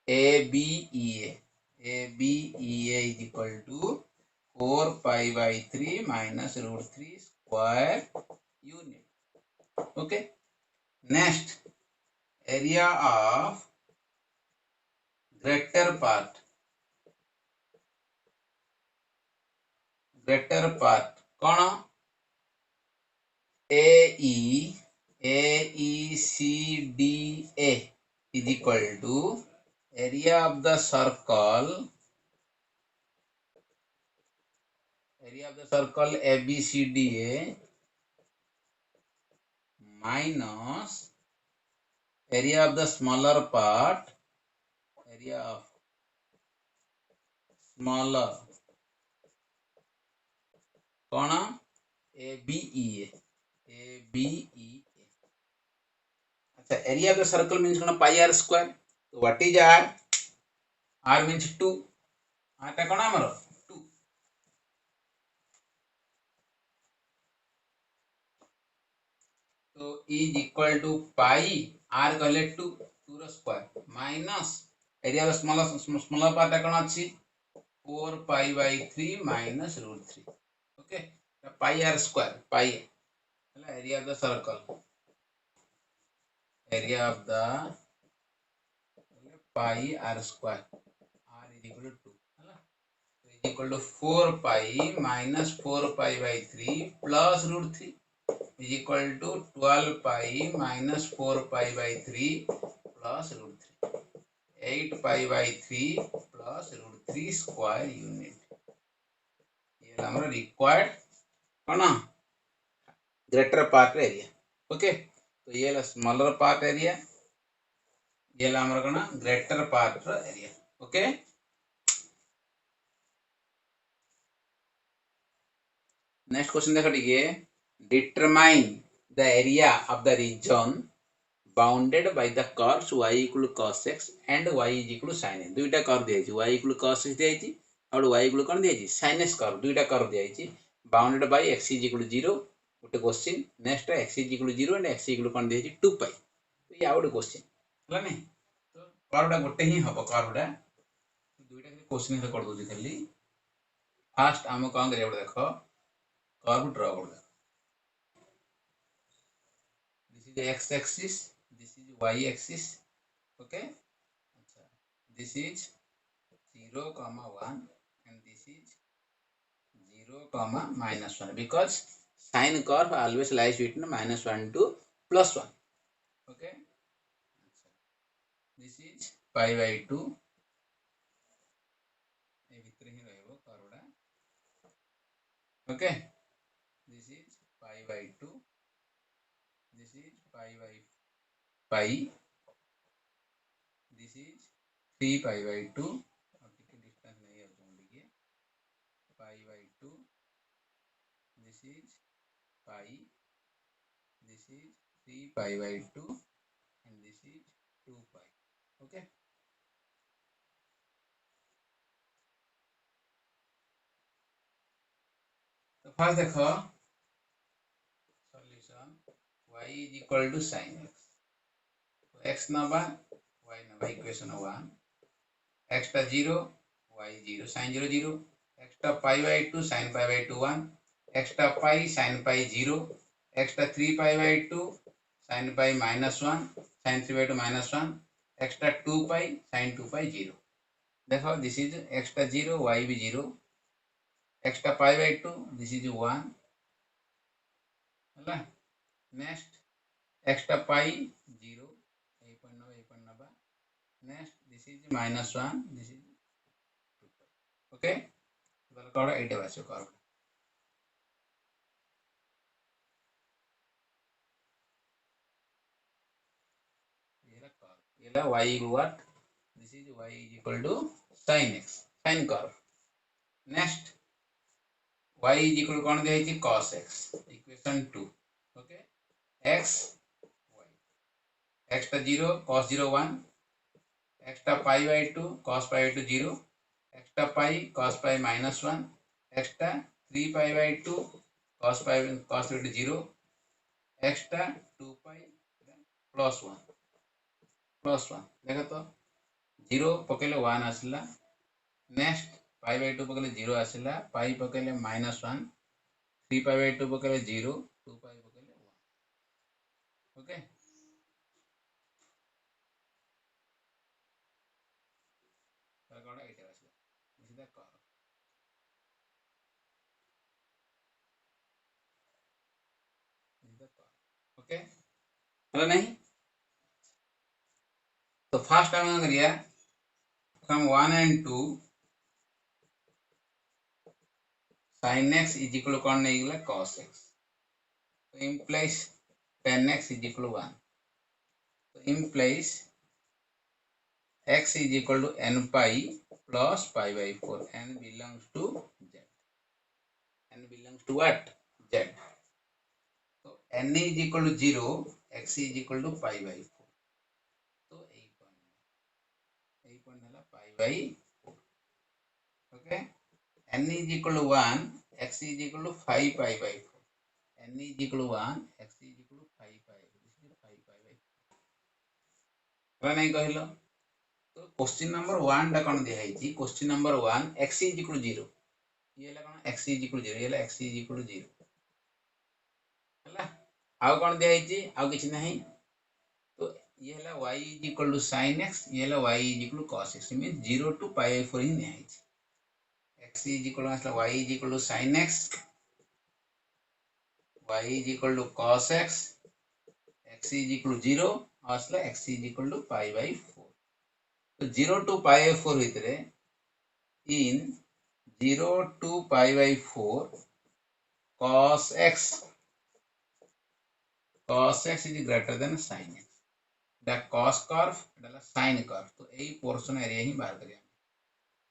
ABEA is equal to 4 pi/3 minus √3 square unit okay next area of greater part कौन AECDA is equal to area of the circle ABCDA minus area of the smaller part कौन ABEA अच्छा area of the circle means कौन pi r square तो what is r means 2 r टा कौन हमर 2 तो is equal to pi r कहले 2 रो square minus area of smaller part कौन अछि 4 pi/3 minus √3 okay pi r square pi है area of the circle area of the pi r square r is equal to 2 है तो is equal to 4 pi minus 4 pi/3 plus √3 is equal to 12 pi minus 4 pi/3 plus √3 8 pi/3 plus √3 square unit ये हमारा required कौन greater part area okay तो ये smaller part area ये हमर कौन ग्रेटर पार्ट रो एरिया ओके नेक्स्ट क्वेश्चन देखो टिके determine the area of the reason bounded by the curves y equal to cos x and y is equal to sin x दुईटा curve दिया y equal to cos x दिया और y equal to कौन दिया sin x curve दुईटा curve दिया bounded by x is equal to 0 गोटे question next x is equal to 0 and x is equal to कौन दिया 2 पाई तो ये आ गोटे क्वेश्चन हला नहीं तो कर्वडा गोटे ही हबो कर्वडा दुईटा क्वेश्चन ही कर दोजी खाली फास्ट हम कौन करिया देखो कर्व ड्रा कर this is x axis this is y axis okay this is 0 comma 1 and this is 0 comma minus 1 because sine curve always lies between minus 1 to plus 1 okay this is pi by 2 ए भितर ही रहबो कर्वडा okay this is pi by 2 this is pi by pi this is 3 pi by 2 और टिके distance नहीं है टिके pi by 2 this is pi this is 3 pi by 2 and this is 2 pi okay तो first देखो solution y is equal to sin x तो x नबा y नबा इक्वेशन 1 x टा 0 y 0 sin 0 0 x टा pi by 2 sin pi by 2 1 x टा pi sin pi 0 x टा 3 pi by 2 sin pi minus 1 sin 3 by 2 minus 1 x टा 2 pi sin 2 pi 0 देखो this is x टा 0 y भी 0 x टा pi by 2 this is 1 हला next x टा pi 0 8.9 next this is minus 1 this is 2 pi okay तो कौन एटा बासो कर्व ये ला y equal what this is y is equal to sin x sin curve next y is equal to कौन दिया cos x equation 2 okay x y x टा 0 cos 0 1 x टा pi by 2 cos pi by 2 0 x टा pi cos pi minus 1 x टा 3 pi by 2 cos pi cos by 2 0 x टा 2 pi plus 1 देखो तो 0 पकेले 1 आसला नेक्स्ट pi by 2 पकेले 0 आसला pi पकेले minus 1 3 pi by 2 पकेले 0 2 pi पकेले 1 okay तर कोडा एटा आसला this is the curve okay हला नहीं तो फर्स्ट हम करिया from 1 and 2 sin x is equal to कौन नहीं गला cos x तो implies tan x is equal to 1 तो implies x is equal to n pi plus pi by 4 n belongs to z n belongs to what z तो n is equal to 0 x is equal to pi by 4 तो यही point हला pi by 4 okay n is equal to 1 x is equal to 5 pi by 4 n is equal to 1 x is equal to 5 pi this is 5 pi by 4 नहीं कहलो तो question number 1 टा कोन दिया है question number 1 x is equal to 0 ये ला कोन x is equal to 0 ये ला x is equal to 0 हला आउ कोन दिया है आउ किछ नहीं तो ये ला y is equal to sin x ये ला y is equal to cos x means 0 to pi by 4 ही नहीं है x is equal to y is equal to sin x y is equal to cos x x is equal to 0 और x is equal to pi by 4 तो 0 to pi by 4 भितरे in 0 to pi by 4 cos x is greater than sin x Etah cos curve Etah sin curve तो एई portion area ही बाहर करिया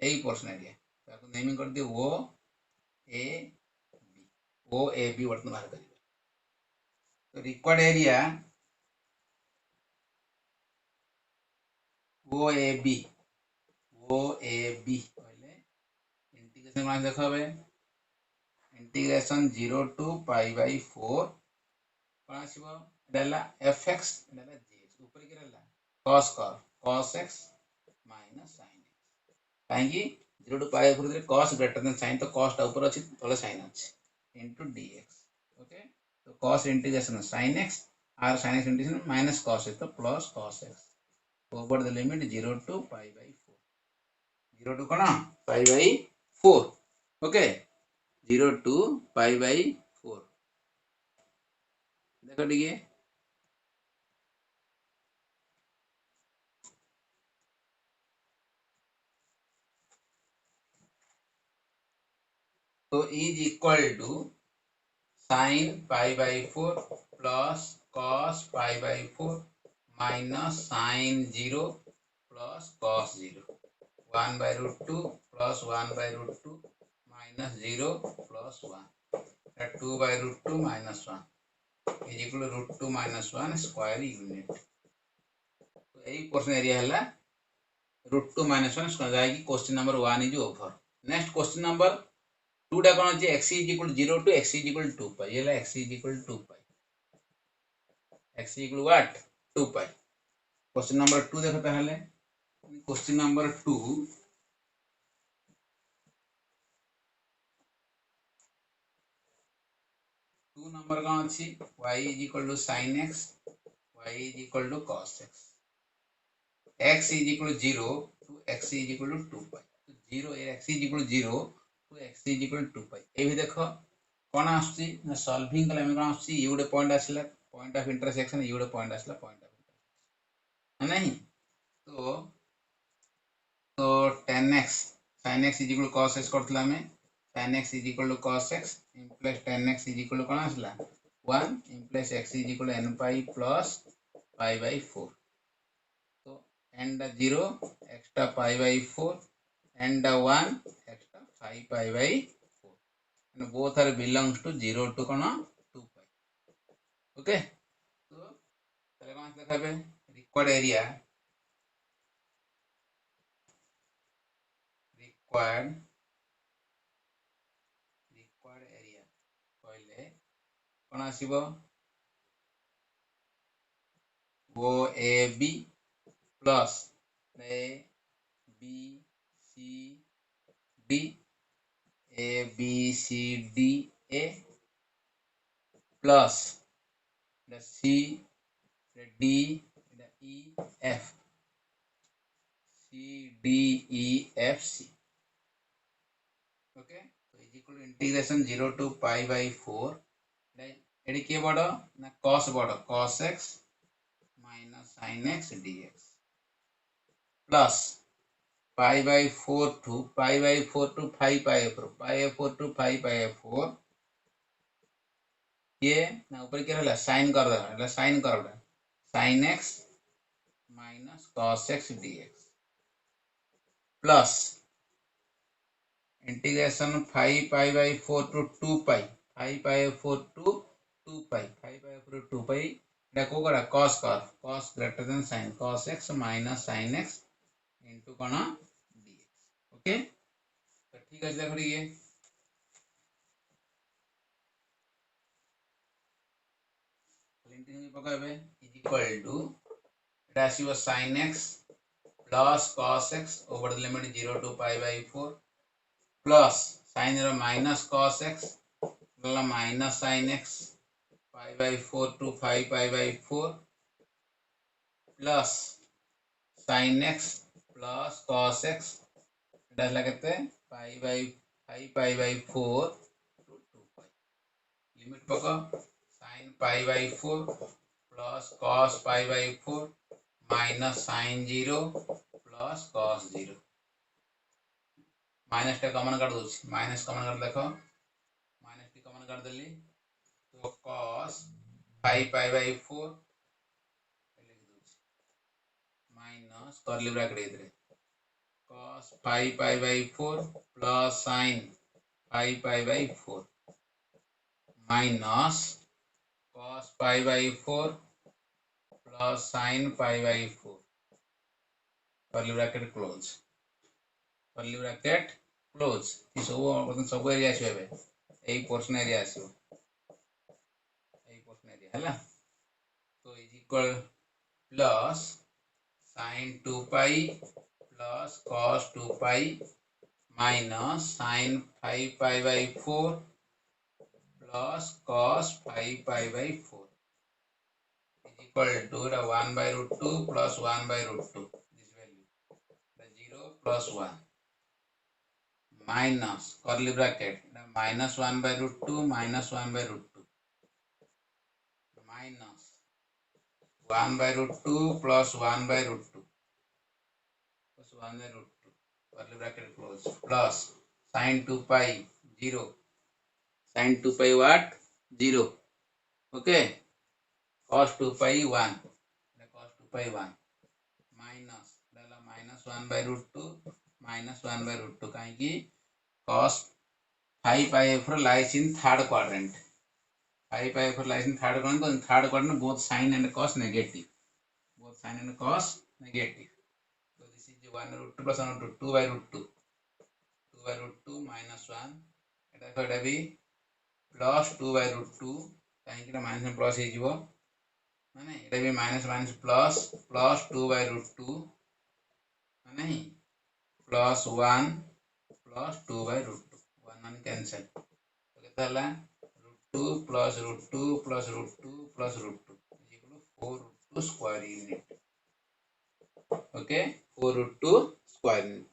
एई portion area ताको naming कर दियो ओ A B O A B वर्तन बाहर करिया तो required area O A B कहले इंटीग्रेशन मान देखबे इंटीग्रेशन 0 टू पाई बाय 4 कोन आसीबो एला fx एला gx ऊपर के रहला cos curve cos x minus sin x काहेकि 0 टू पाई 4 रे cos ग्रेटर देन sin तो cos ता ऊपर अछि तले sin अछि इनटू dx ओके तो cos integration sin x r sin x integration minus cos है तो plus cos x over the limit 0 to pi by 4 0 to कोन pi by 4 okay 0 to pi by 4 देखो टिके तो is equal to sin pi by 4 plus cos pi by 4 minus sin 0 plus cos 0 1 by root 2 plus 1 by root 2 minus 0 plus 1 that 2 by root 2 minus 1 is equal to root 2 minus 1 square unit तो यही portion area है root 2 minus 1 square जाएगी question number 1 is over next question number 2 डा कोन अछि x is equal to 0 to x is equal to 2 pi ये ला x is equal to 2 pi x is equal to what 2 pi question number 2 देखो ताहले question number 2 2 number कौन अच्छी y is equal to sin x y is equal to cos x x is equal to 0 to x is equal to 2 pi तो 0 x is equal to 0 to x is equal to 2 pi ए भी देखो कौन आछी ना solving कले हम कौन आछी ये गोटे पॉइंट आसला पॉइंट ऑफ इंटरसेक्शन ये गोटे पॉइंट आसला पॉइंट ऑफ इंटरसेक्शन नहीं तो तो 10x sin x is equal to cos x करथला में sin x is equal to cos x implies 10x is equal to कौन आसला 1 implies x is equal to n pi plus pi by 4 तो n da 0 extra pi by 4 n da 1 extra 5 pi by 4 and both are belongs to 0 to कौन 2 pi okay तो तले कौन देखाबे required area required area कहले कौन आसीबो O A B plus A B C D A B C D A plus C D E F C D E F C okay तो is equal to integration 0 to pi by 4 एडी के बड़ ना cos बड़ cos x minus sin x dx plus pi by 4 to pi by 4 to 5 pi by 4 pi by 4 to 5 pi by 4 ये ना ऊपर क्या रहला sin कर दे એટલે sin करबा sin x minus cos x dx plus integration 5 pi by 4 to 2 pi 5 pi by 4 to 2 pi 5 pi by 4 to 2 pi এটা কো করা cos curve cos greater than sin cos x minus sin x into कोन dx okay तो ठीक है देखो ये linking पकाबे is equal to Etah आसीबो sin x plus cos x over the limit 0 to pi by 4 plus sin 0 minus cos x minus sin x pi by 4 to 5 pi by 4 plus sin x plus cos x এটা হলো কত pi by 5 pi by 4 to 2 pi limit पका sin pi by 4 plus cos pi by 4 minus sin 0 plus cos 0 minus टा common कर दो minus common कर देखो minus T common कर देली तो cos 5 pi by 4 लिख दो कर्ली ब्रैकेट इधर cos pi pi by 4 plus sin pi pi by 4 minus cos pi by 4 plus sin pi by 4 curly bracket close curly bracket close सब area आसो ए portion area आसो ए portion area हैला तो is equal plus sin 2 pi plus cos 2 pi minus sin 5 pi by 4 plus cos 5 pi by 4 is equal to 1 by root 2 plus 1 by root 2 this value the 0 plus 1 minus curly bracket minus 1 by root 2 minus 1 by root 2 minus 1 by root 2 plus 1 by root 2 plus 1 by root 2 curly bracket close plus sin 2 pi 0 sin 2 pi what 0 okay cos 2 pi 1 cos 2 pi 1 minus minus 1 by root 2 minus 1 by root 2 कहीं cos 5 pi f lies in third quadrant 5 pi f lies in third quadrant so in third quadrant both sin and cos negative both sin and cos negative so this is 1 root 2 plus 1 root 2 2 by root 2 2 by root 2 minus 1 এটা be plus 2 by root 2 कहीं minus plus ହେଇଯିବ ମାନେ এটা ବି minus minus plus plus 2 by root 2 नहीं plus 1 plus 2 by root 2 1 1 cancel तो कितना ହେଲା root 2 plus root 2 plus root 2 plus root 2 is equal to 4 root 2 square unit okay 4 root 2 square unit